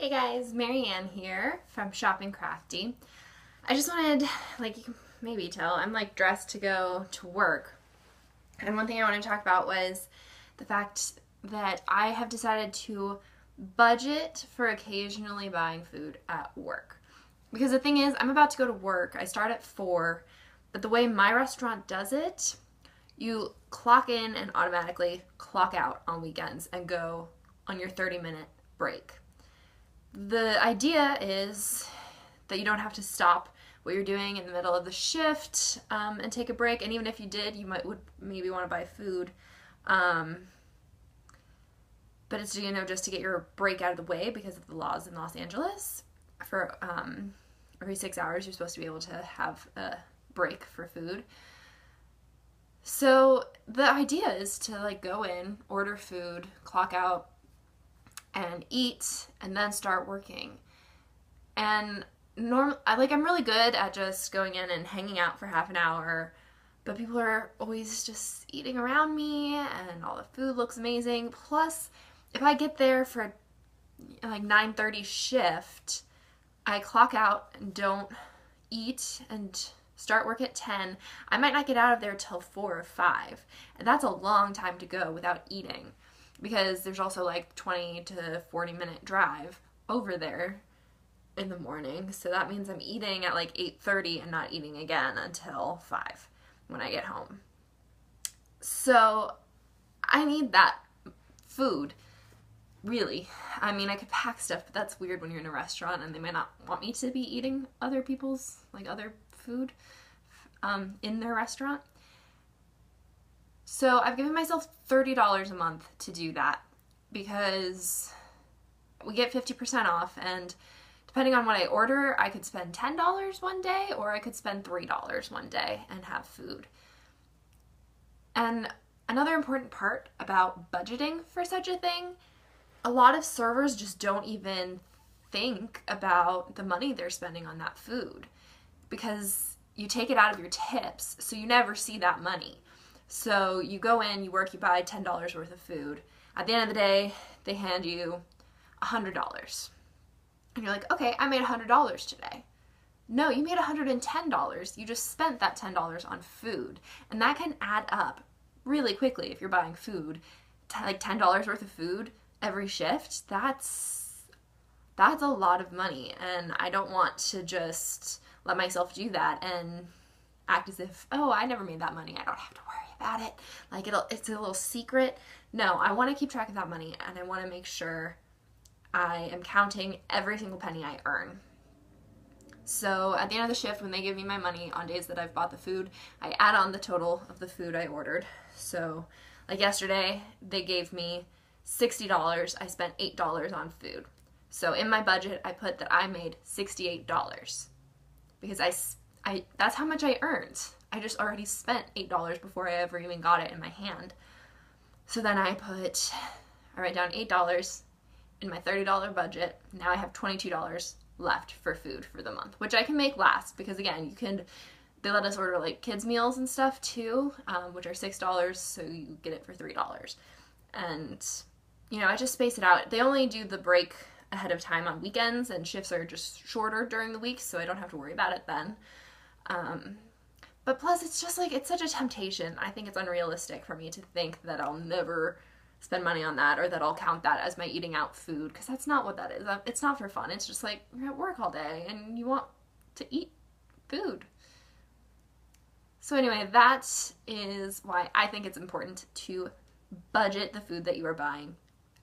Hey guys, Marianne here from Shopping Crafty. I just wanted, like you can maybe tell, I'm like dressed to go to work. And one thing I want to talk about was the fact that I have decided to budget for occasionally buying food at work. Because the thing is, I'm about to go to work. I start at 4, but the way my restaurant does it, you clock in and automatically clock out on weekends and go on your 30-minute break. The idea is that you don't have to stop what you're doing in the middle of the shift and take a break. And even if you did, you would maybe want to buy food. But it's, just to get your break out of the way because of the laws in Los Angeles. For every 6 hours, you're supposed to be able to have a break for food. So the idea is to go in, order food, clock out, and eat, and then start working. And I'm really good at just going in and hanging out for half an hour, but people are always just eating around me, and all the food looks amazing. Plus, if I get there for 9:30 shift, I clock out and don't eat and start work at 10. I might not get out of there till 4 or 5, and that's a long time to go without eating. Because there's also 20 to 40 minute drive over there in the morning. So that means I'm eating at 8:30 and not eating again until 5 when I get home. So I need that food, really. I mean, I could pack stuff, but that's weird when you're in a restaurant and they might not want me to be eating other people's, other food in their restaurant. So I've given myself $30 a month to do that because we get 50% off, and depending on what I order, I could spend $10 one day or I could spend $3 one day and have food. And another important part about budgeting for such a thing, a lot of servers just don't even think about the money they're spending on that food because you take it out of your tips, so you never see that money. So you go in, you work, you buy $10 worth of food. At the end of the day, they hand you $100. And you're like, okay, I made $100 today. No, you made $110. You just spent that $10 on food. And that can add up really quickly if you're buying food. $10 worth of food every shift, that's a lot of money. And I don't want to just let myself do that and act as if, oh, I never made that money, I don't have to worry about it, it's a little secret. No, I want to keep track of that money, and I want to make sure I am counting every single penny I earn. So at the end of the shift, when they give me my money on days that I've bought the food, I add on the total of the food I ordered. So yesterday, they gave me $60, I spent $8 on food. So in my budget, I put that I made $68 because that's how much I earned. I just already spent $8 before I ever even got it in my hand. So then I write down $8 in my $30 budget. Now I have $22 left for food for the month, which I can make last because again, they let us order kids meals and stuff too, which are $6, so you get it for $3. And I just space it out. They only do the break ahead of time on weekends, and shifts are just shorter during the week, so I don't have to worry about it then. But plus, it's just it's such a temptation. I think it's unrealistic for me to think that I'll never spend money on that or that I'll count that as my eating out food, because that's not what that is. It's not for fun. It's just you're at work all day and you want to eat food. So anyway, that is why I think it's important to budget the food that you are buying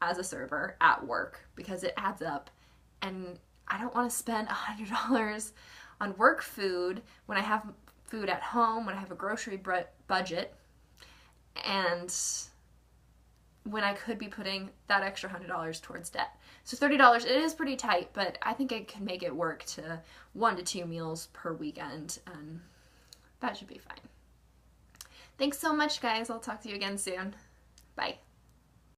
as a server at work, because it adds up, and I don't want to spend $100 on work food when I have food at home, when I have a grocery budget, and when I could be putting that extra $100 towards debt. So $30, it is pretty tight, but I think I can make it work to 1 to 2 meals per weekend, and that should be fine. Thanks so much, guys. I'll talk to you again soon. Bye.